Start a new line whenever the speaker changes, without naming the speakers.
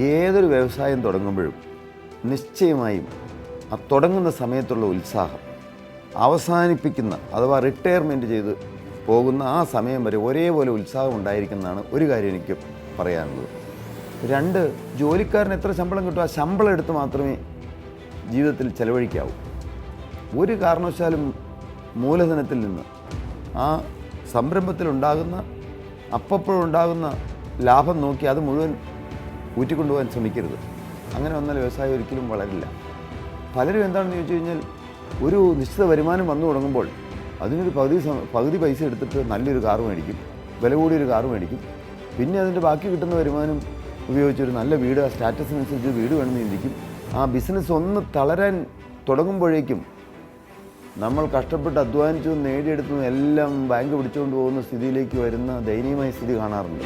ഏതൊരു വ്യവസായം തുടങ്ങുമ്പോഴും നിശ്ചയമായും ആ തുടങ്ങുന്ന സമയത്തുള്ള ഉത്സാഹം അവസാനിപ്പിക്കുന്ന അഥവാ റിട്ടയർമെൻറ്റ് ചെയ്ത് പോകുന്ന ആ സമയം വരെ ഒരേപോലെ ഉത്സാഹം ഉണ്ടായിരിക്കുന്നതാണ് ഒരു കാര്യം എനിക്ക് പറയാനുള്ളത്. രണ്ട്, ജോലിക്കാരന് എത്ര ശമ്പളം കിട്ടും ആ ശമ്പളം എടുത്ത് മാത്രമേ ജീവിതത്തിൽ ചെലവഴിക്കാവൂ. ഒരു കാരണവശാലും മൂലധനത്തിൽ നിന്ന് ആ സംരംഭത്തിലുണ്ടാകുന്ന അപ്പപ്പോഴുണ്ടാകുന്ന ലാഭം നോക്കി അത് മുഴുവൻ ഊറ്റിക്കൊണ്ടുപോകാൻ ശ്രമിക്കരുത്. അങ്ങനെ വന്നാൽ വ്യവസായം ഒരിക്കലും വളരില്ല. പലരും എന്താണെന്ന് ചോദിച്ചു കഴിഞ്ഞാൽ ഒരു നിശ്ചിത വരുമാനം വന്നു തുടങ്ങുമ്പോൾ അതിനൊരു പകുതി പൈസ എടുത്തിട്ട് നല്ലൊരു കാറ് മേടിക്കും, വില കൂടിയൊരു കാറ് മേടിക്കും. പിന്നെ അതിൻ്റെ ബാക്കി കിട്ടുന്ന വരുമാനം ഉപയോഗിച്ചൊരു നല്ല വീട്, ആ സ്റ്റാറ്റസിനനുസരിച്ച് വീട് വേണമെന്ന് ചിന്തിക്കും. ആ ബിസിനസ് ഒന്ന് തളരാൻ തുടങ്ങുമ്പോഴേക്കും നമ്മൾ കഷ്ടപ്പെട്ട് അധ്വാനിച്ചതും നേടിയെടുത്തതും എല്ലാം ബാങ്ക് പിടിച്ചുകൊണ്ട് പോകുന്ന സ്ഥിതിയിലേക്ക് വരുന്ന ദയനീയമായ സ്ഥിതി കാണാറുണ്ട്.